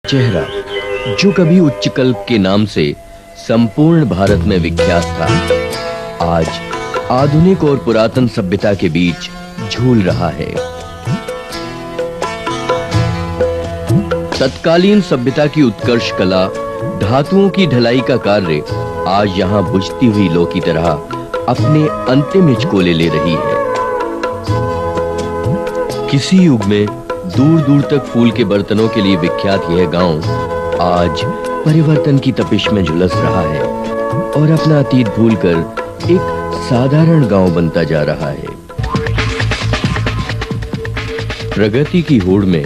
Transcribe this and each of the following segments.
चेहरा जो कभी उच्चकल्प के नाम से संपूर्ण भारत में विख्यात था, आज आधुनिक और पुरातन सभ्यता के बीच झूल रहा है। तत्कालीन सभ्यता की उत्कर्ष कला, धातुओं की ढलाई का कार्य आज यहाँ बुझती हुई लो की तरह अपने अंतिम हिचकोले ले रही है। किसी युग में दूर दूर तक फूल के बर्तनों के लिए विख्यात यह गांव आज परिवर्तन की तपिश में झुलस रहा है और अपना अतीत भूलकर एक साधारण गांव बनता जा रहा है। प्रगति की होड़ में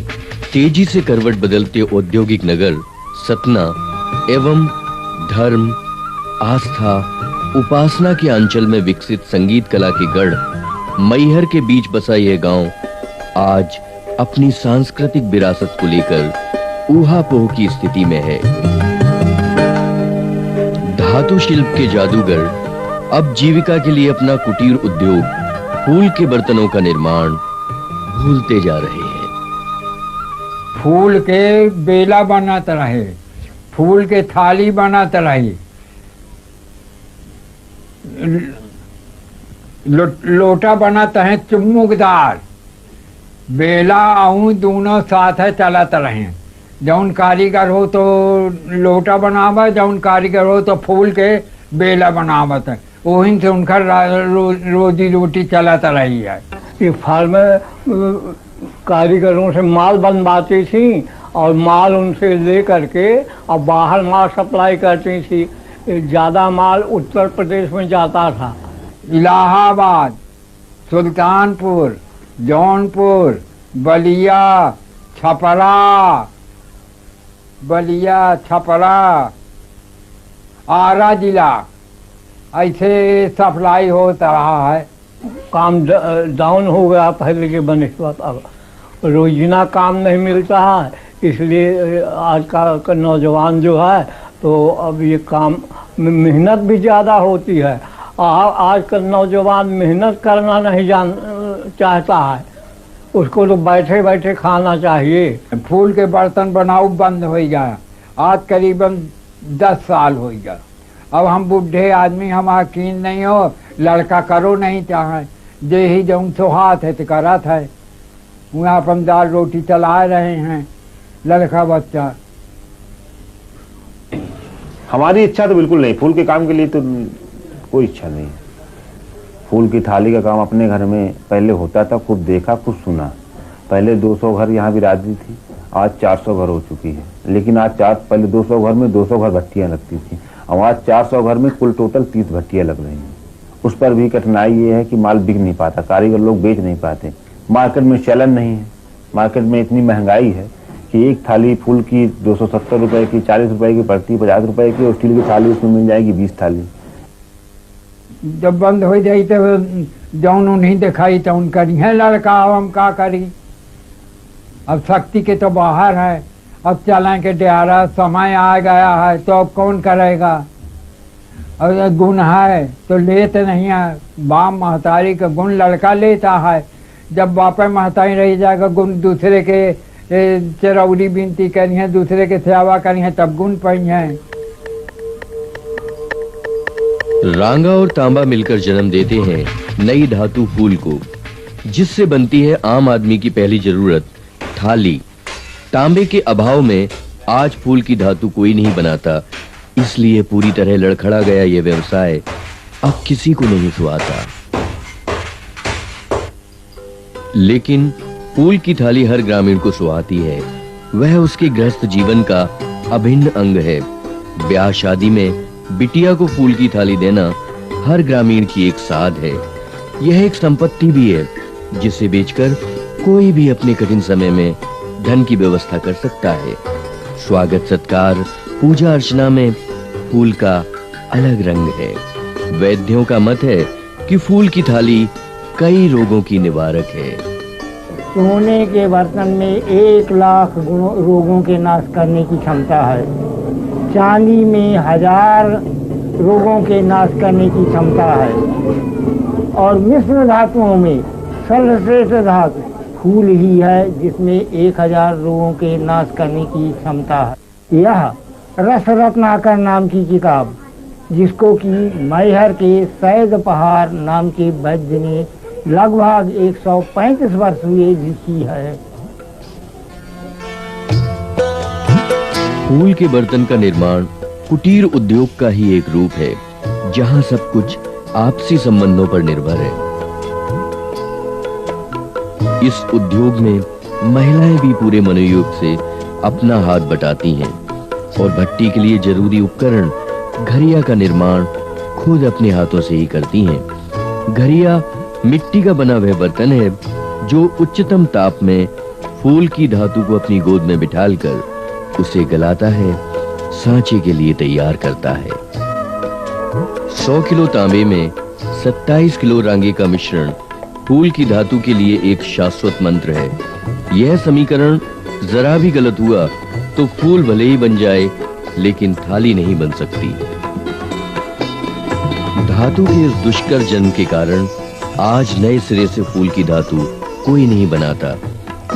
तेजी से करवट बदलते औद्योगिक नगर सतना एवं धर्म, आस्था, उपासना के अंचल में विकसित संगीत कला के गढ़ मैहर के बीच बसा यह गांव आज अपनी सांस्कृतिक विरासत को लेकर ऊहापोह की स्थिति में है। धातु शिल्प के जादूगर अब जीविका के लिए अपना कुटीर उद्योग फूल के बर्तनों का निर्माण भूलते जा रहे हैं। फूल के बेला बनाते रहे, फूल के थाली बनाते रहे, लोटा बनाते हैं चुम्मुकदार, बेला आऊं दोनों साथ है चलाते रहे। जौन कारीगर हो तो लोटा बनावा, जौन कारीगर हो तो फूल के बेला बनावत है। वहीं से उनका रोजी रोटी चलाता रही है। ये फार्म में कारीगरों से माल बनवाती थी और माल उनसे ले करके और बाहर माल सप्लाई करती थी। ज़्यादा माल उत्तर प्रदेश में जाता था। इलाहाबाद, सुल्तानपुर, जौनपुर, बलिया, छपरा, आरा जिला, ऐसे सप्लाई होता रहा है। काम डाउन हो गया पहले के बनस्पत, अब रोजीना काम नहीं मिलता है, इसलिए आज का नौजवान जो है तो अब ये काम मेहनत भी ज़्यादा होती है। आज का नौजवान मेहनत करना नहीं चाहता है, उसको तो बैठे बैठे खाना चाहिए। फूल के बर्तन बनाओ बंद हो गया, आज करीबन 10 साल हो गया। अब हम बूढ़े आदमी, हम यकीन नहीं हो, लड़का करो नहीं चाहे, जे ही जौन सोहात है तो करत है। वहाँ अपन दाल रोटी चला रहे हैं, लड़का बच्चा। हमारी इच्छा तो बिल्कुल नहीं, फूल के काम के लिए तो कोई इच्छा नहीं। फूल की थाली का काम अपने घर में पहले होता था, खूब देखा, खूब सुना। पहले 200 घर यहाँ बिरादरी थी, आज 400 घर हो चुकी है। लेकिन आज पहले 200 घर में 200 घर भट्टियाँ लगती थी, और आज 400 घर में कुल टोटल 30 भट्टियाँ लग रही हैं। उस पर भी कठिनाई ये है कि माल बिक नहीं पाता, कारीगर लोग बेच नहीं पाते, मार्केट में चलन नहीं है। मार्केट में इतनी महंगाई है कि एक थाली फूल की 270 रुपए की, 40 रुपए की पड़ती, 50 रुपए की, और स्टील की थाली उसमें मिल जाएगी 20 थाली। जब बंद हो जाई तो जौन नहीं दिखाई तो उन करी है लड़का, अब हम का करी। अब शक्ति के तो बाहर है, अब चलें के डेरा समय आ गया है तो अब कौन करेगा। अब गुण है तो लेते नहीं है, बाप महतारी का गुण लड़का लेता है। जब बापे महतारी रह जाएगा, गुण दूसरे के चरौरी बिनती करी है, दूसरे के सेवा करी है, तब गुण पड़ी है। रांगा और तांबा मिलकर जन्म देते हैं नई धातु फूल को, जिससे बनती है आम आदमी की पहली जरूरत थाली। तांबे के अभाव में आज फूल की धातु कोई नहीं बनाता, इसलिए पूरी तरह लड़खड़ा गया ये व्यवसाय अब किसी को नहीं सुहाता। लेकिन फूल की थाली हर ग्रामीण को सुहाती है, वह उसके गृहस्थ जीवन का अभिन्न अंग है। ब्याह शादी में बिटिया को फूल की थाली देना हर ग्रामीण की एक साध है। यह एक संपत्ति भी है जिसे बेचकर कोई भी अपने कठिन समय में धन की व्यवस्था कर सकता है। स्वागत सत्कार, पूजा अर्चना में फूल का अलग रंग है। वैद्यों का मत है कि फूल की थाली कई रोगों की निवारक है। सोने के बर्तन में 1 लाख रोगों के नाश करने की क्षमता है। चांदी में 1000 रोगों के नाश करने की क्षमता है। और मिश्र धातुओं में सर्वश्रेष्ठ धातु फूल ही है जिसमें 1000 रोगों के नाश करने की क्षमता है। यह रस रत्नाकर नाम की किताब, जिसको कि मैहर के सैद पहाड़ नाम के वैद्य ने लगभग 135 वर्ष हुए लिखी है। फूल के बर्तन का निर्माण कुटीर उद्योग का ही एक रूप है, जहां सब कुछ आपसी संबंधों पर निर्भर है। इस उद्योग में महिलाएं भी पूरे मनोयोग से अपना हाथ बटाती हैं और भट्टी के लिए जरूरी उपकरण घरिया का निर्माण खुद अपने हाथों से ही करती हैं। घरिया मिट्टी का बना वह बर्तन है जो उच्चतम ताप में फूल की धातु को अपनी गोद में बिठालकर उसे गलाता है, सांचे के लिए तैयार करता है। 100 किलो तांबे में 27 किलो रांगे का मिश्रण फूल की धातु के लिए एक शाश्वत मंत्र है। यह समीकरण जरा भी गलत हुआ तो फूल भले ही बन जाए, लेकिन थाली नहीं बन सकती। धातु के इस दुष्कर जन्म के कारण आज नए सिरे से फूल की धातु कोई नहीं बनाता।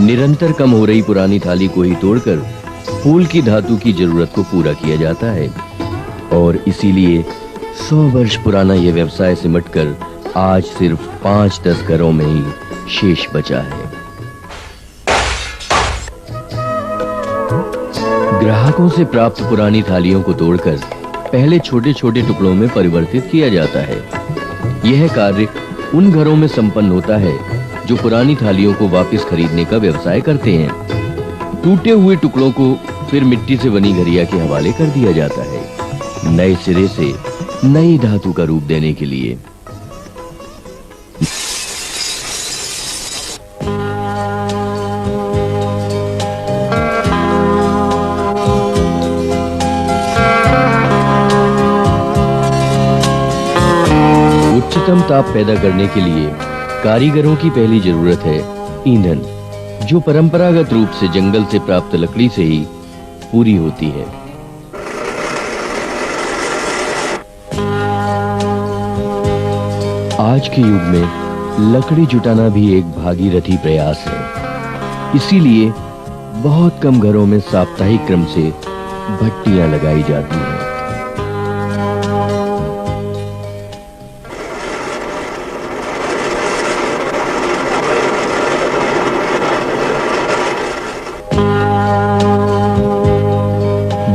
निरंतर कम हो रही पुरानी थाली को ही तोड़कर फूल की धातु की जरूरत को पूरा किया जाता है और इसीलिए 100 वर्ष पुराना यह व्यवसाय सिमटकर आज सिर्फ 5-10 घरों में ही शेष बचा है। ग्राहकों से प्राप्त पुरानी थालियों को तोड़कर पहले छोटे-छोटे टुकड़ों में परिवर्तित किया जाता है। यह कार्य उन घरों में संपन्न होता है जो पुरानी थालियों को वापस खरीदने का व्यवसाय करते हैं। टूटे हुए टुकड़ों को फिर मिट्टी से बनी घरिया के हवाले कर दिया जाता है, नए सिरे से नई धातु का रूप देने के लिए। उच्चतम ताप पैदा करने के लिए कारीगरों की पहली जरूरत है ईंधन, जो परंपरागत रूप से जंगल से प्राप्त लकड़ी से ही पूरी होती है। आज के युग में लकड़ी जुटाना भी एक भागीरथी प्रयास है। इसीलिए बहुत कम घरों में साप्ताहिक क्रम से भट्टियां लगाई जाती हैं।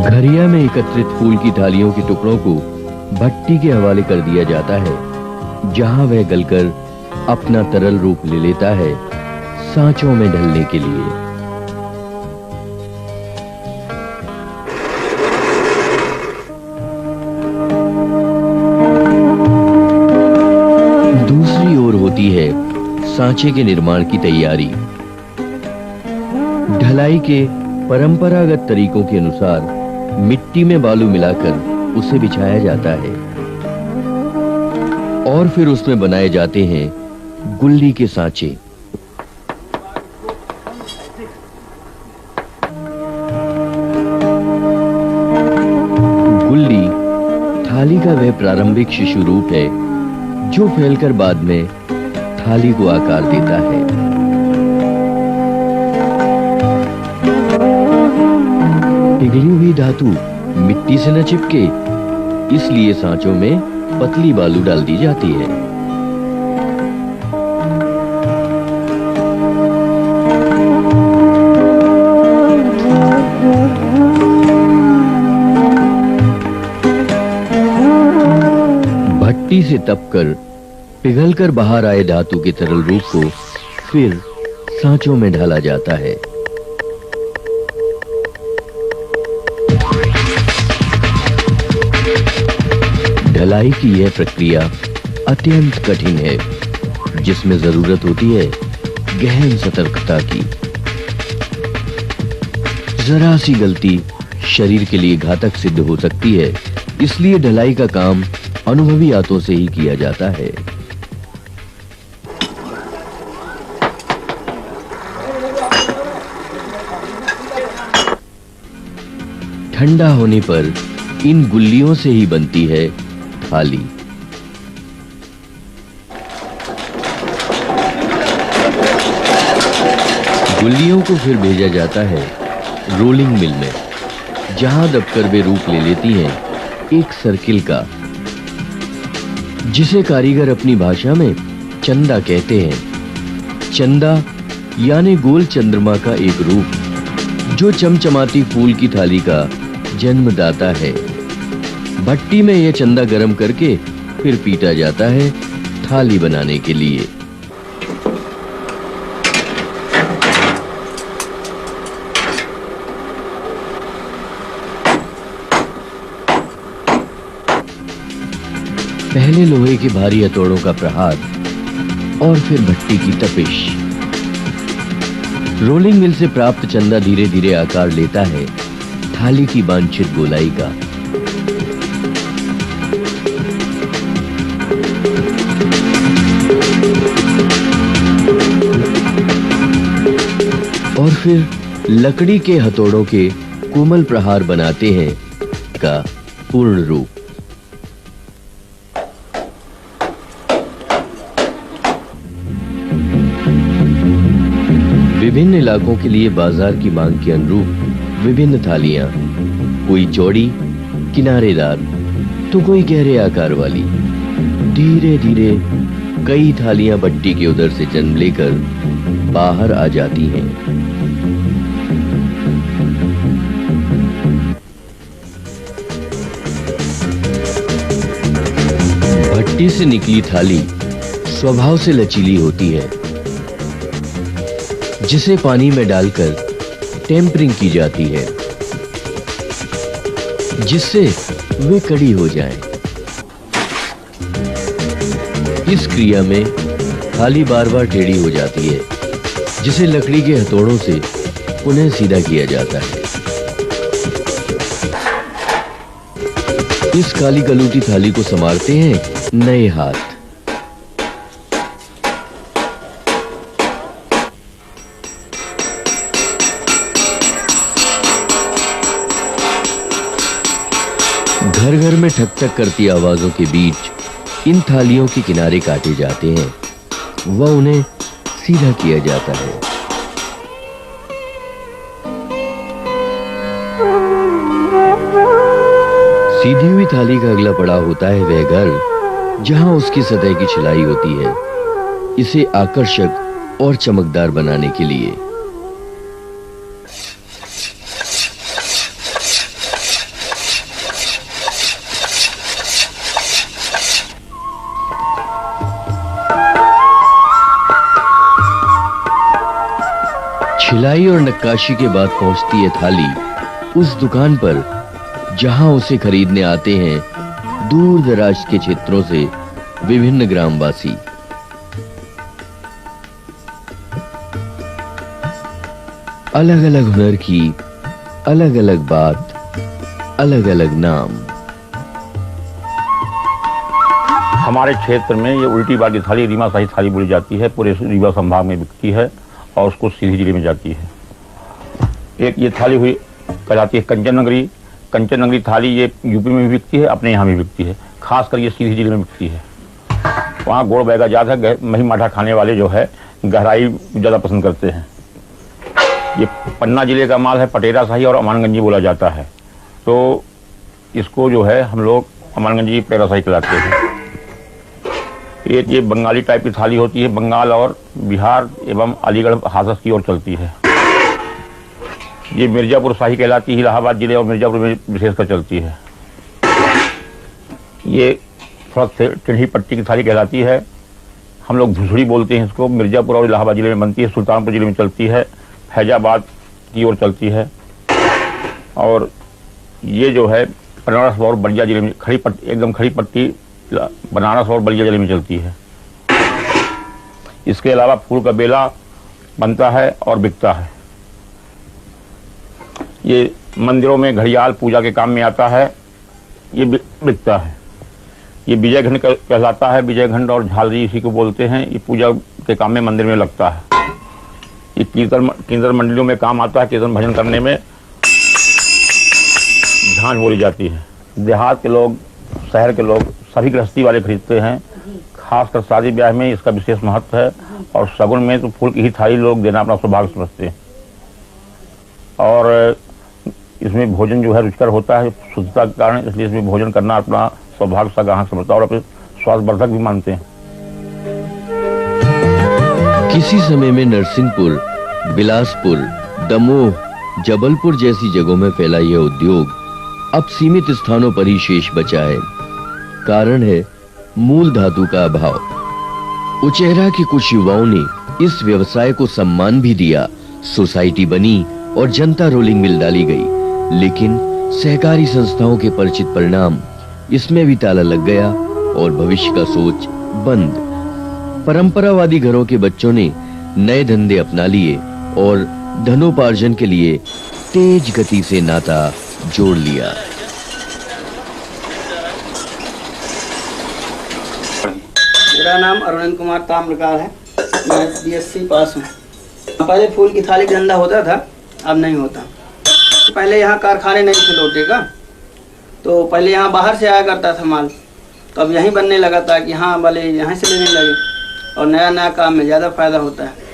घरिया में एकत्रित फूल की थालियों के टुकड़ों को भट्टी के हवाले कर दिया जाता है, जहां वह गलकर अपना तरल रूप ले लेता है सांचों में ढलने के लिए। दूसरी ओर होती है सांचे के निर्माण की तैयारी। ढलाई के परंपरागत तरीकों के अनुसार मिट्टी में बालू मिलाकर उसे बिछाया जाता है और फिर उसमें बनाए जाते हैं गुल्ली के सांचे। गुल्ली थाली का वह प्रारंभिक शिशु रूप है जो फैलकर बाद में थाली को आकार देता है। पिघली हुई धातु मिट्टी से न चिपके, इसलिए सांचों में पतली बालू डाल दी जाती है। भट्टी से तपकर पिघलकर बाहर आए धातु के तरल रूप को फिर सांचों में ढाला जाता है। ढलाई की यह प्रक्रिया अत्यंत कठिन है, जिसमें जरूरत होती है गहन सतर्कता की। जरा सी गलती शरीर के लिए घातक सिद्ध हो सकती है, इसलिए ढलाई का काम अनुभवी हाथों से ही किया जाता है। ठंडा होने पर इन गुल्लियों से ही बनती है थाली। गुल्लियों को फिर भेजा जाता है रोलिंग मिल में, जहां दबकर वे रूप ले लेती हैं एक सर्किल का, जिसे कारीगर अपनी भाषा में चंदा कहते हैं। चंदा यानी गोल चंद्रमा का एक रूप जो चमचमाती फूल की थाली का जन्मदाता है। भट्टी में यह चंदा गरम करके फिर पीटा जाता है थाली बनाने के लिए। पहले लोहे के भारी हथौड़ों का प्रहार और फिर भट्टी की तपिश। रोलिंग मिल से प्राप्त चंदा धीरे धीरे आकार लेता है थाली की वांछित गोलाई का। और फिर लकड़ी के हथौड़ों के कोमल प्रहार बनाते हैं का पूर्ण रूप। विभिन्न इलाकों के लिए बाजार की मांग के अनुरूप विभिन्न थालियां, कोई चौड़ी किनारेदार तो कोई गहरे आकार वाली। धीरे धीरे कई थालियां भट्टी के उधर से जन्म लेकर बाहर आ जाती हैं। भट्टी से निकली थाली स्वभाव से लचीली होती है, जिसे पानी में डालकर टेम्परिंग की जाती है, जिससे वे कड़ी हो जाएं। इस क्रिया में थाली बार बार टेढ़ी हो जाती है, जिसे लकड़ी के हथौड़ों से पुनः सीधा किया जाता है। इस काली गलूटी थाली को संवारते हैं नए हाथ। घर घर में ठक ठक करती आवाजों के बीच इन थालियों के किनारे काटे जाते हैं व उन्हें सीधा किया जाता है। सीधी हुई थाली का अगला पड़ाव होता है वह घर जहां उसकी सतह की छिलाई होती है, इसे आकर्षक और चमकदार बनाने के लिए। छिलाई और नक्काशी के बाद पहुंचती है थाली उस दुकान पर जहां उसे खरीदने आते हैं दूर दराज के क्षेत्रों से विभिन्न ग्रामवासी। अलग अलग हुनर की अलग अलग बात, अलग अलग नाम। हमारे क्षेत्र में ये उल्टी बागी थाली, रीमा शाही थाली बोली जाती है। पूरे रीवा संभाग में बिकती है और उसको सीधी जिले में जाती है। एक ये थाली हुई कहलाती है कंचननगरी। कंचननगरी थाली ये यूपी में भी बिकती है, अपने यहाँ भी बिकती है। खासकर ये सीधी जिले में बिकती है। वहाँ गोड़ बैगा ज़्यादा है, मही माठा खाने वाले जो है गहराई ज़्यादा पसंद करते हैं। ये पन्ना जिले का माल है, पटेरा शाही और अमानगंजी बोला जाता है। तो इसको जो है हम लोग अमानगंजी पटेरा शाही कहलाते हैं। ये बंगाली टाइप की थाली होती है, बंगाल और बिहार एवं अलीगढ़ हाथरस की ओर चलती है। ये मिर्जापुर शाही कहलाती है, इलाहाबाद जिले और मिर्जापुर में विशेषकर चलती है। ये थोड़ा टेढ़ी पट्टी की थाली कहलाती है, हम लोग धुसड़ी बोलते हैं इसको। मिर्जापुर और इलाहाबाद जिले में बनती है, सुल्तानपुर जिले में चलती है, फैजाबाद की ओर चलती है। और ये जो है बनारस और बलिया जिले में खड़ी पट्टी, एकदम खड़ी पट्टी बनारस और बलिया जिले में चलती है। इसके अलावा फूल का बेला बनता है और बिकता है। ये मंदिरों में घड़ियाल पूजा के काम में आता है, ये बिकता है। ये विजय घंट कहलाता है, विजय घंट और झालरी इसी को बोलते हैं। ये पूजा के काम में मंदिर में लगता है। ये कीर्तन मंडलियों में काम आता है, कीर्तन भजन करने में झांझ बोली जाती है। देहात के लोग, शहर के लोग सभी गृहस्थी वाले खरीदते हैं। खासकर शादी ब्याह में इसका विशेष महत्व है। और शगुन में तो फूल की ही थाली लोग देना अपना सौभाग्य समझते हैं। और इसमें भोजन जो है रुचिकर होता है शुद्धता के कारण, इसलिए इसमें भोजन करना अपना सौभाग्य सा ग्राहक समझता है और अपने स्वास्थ्यवर्धक भी मानते हैं। किसी समय में नरसिंहपुर, बिलासपुर, दमोह, जबलपुर जैसी जगहों में फैला यह उद्योग अब सीमित स्थानों पर ही शेष बचा है। कारण है मूल धातु का अभाव। उचेहरा के कुछ युवाओं ने इस व्यवसाय को सम्मान भी दिया, सोसाइटी बनी और जनता रोलिंग मिल डाली गई। लेकिन सहकारी संस्थाओं के परिचित परिणाम, इसमें भी ताला लग गया और भविष्य का सोच बंद। परंपरावादी घरों के बच्चों ने नए धंधे अपना लिए और धनोपार्जन के लिए तेज गति से नाता जोड़ लिया। मेरा नाम अरविंद कुमार ताम्रकार है। मैं BSc पास हूँ। पहले फूल की थाली धंधा होता था, अब नहीं होता। पहले यहाँ कारखाने नहीं थे लोटे का, तो पहले यहाँ बाहर से आया करता था माल, तो अब यहीं बनने लगा था कि हाँ वाले यहाँ से लेने लगे और नया नया काम में ज़्यादा फायदा होता है।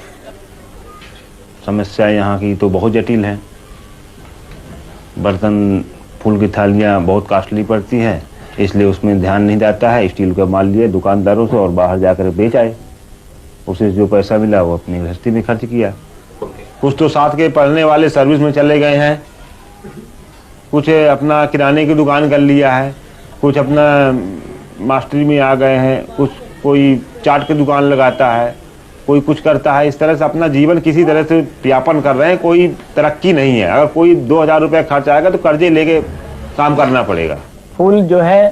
समस्या यहाँ की तो बहुत जटिल है। बर्तन, फूल की थालियाँ बहुत कॉस्टली पड़ती हैं, इसलिए उसमें ध्यान नहीं जाता है। स्टील का माल लिए दुकानदारों से और बाहर जाकर बेच आए, उसे जो पैसा मिला वो अपनी गृहस्थी में खर्च किया। कुछ तो साथ के पढ़ने वाले सर्विस में चले गए हैं, कुछ अपना किराने की दुकान कर लिया है, कुछ अपना मास्टरी में आ गए हैं, कुछ कोई चाट की दुकान लगाता है, कोई कुछ करता है। इस तरह से अपना जीवन किसी तरह से यापन कर रहे हैं। कोई तरक्की नहीं है। अगर कोई 2000 रुपये खर्च आएगा तो कर्जे लेके काम करना पड़ेगा। फूल जो है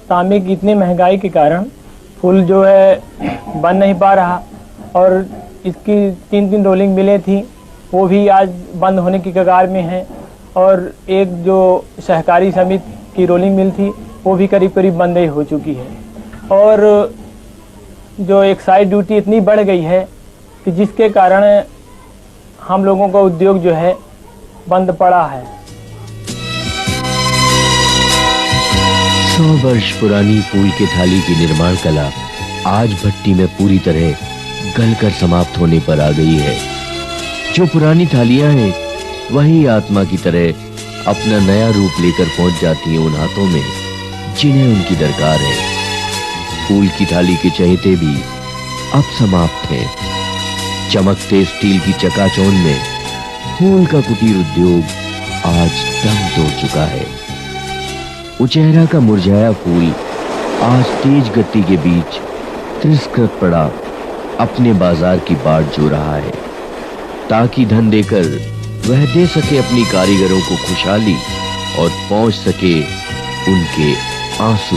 तांबे की इतनी महंगाई के कारण फूल जो है बन नहीं पा रहा, और इसकी 3 रोलिंग मिलें थी, वो भी आज बंद होने की कगार में है। और एक जो सहकारी समिति की रोलिंग मिल थी वो भी करीब करीब बंद ही हो चुकी है। और जो एक्साइज ड्यूटी इतनी बढ़ गई है कि जिसके कारण हम लोगों का उद्योग जो है बंद पड़ा है। 100 वर्ष पुरानी फूल की थाली की निर्माण कला आज भट्टी में पूरी तरह गलकर समाप्त होने पर आ गई है। जो पुरानी थालियां हैं वही आत्मा की तरह अपना नया रूप लेकर पहुंच जाती हैं उन हाथों में जिन्हें उनकी दरकार है। फूल की थाली के चहेते भी अब समाप्त हैं। चमकते स्टील की चकाचौंध में फूल का कुटीर उद्योग आज दम तोड़ चुका है। उचेहरा का मुरझाया फूल आज तेज गति के बीच तिरस्कृत पड़ा अपने बाजार की बाट जो रहा है, ताकि धन देकर वह दे सके अपनी कारीगरों को खुशहाली और पहुंच सके उनके आंसू।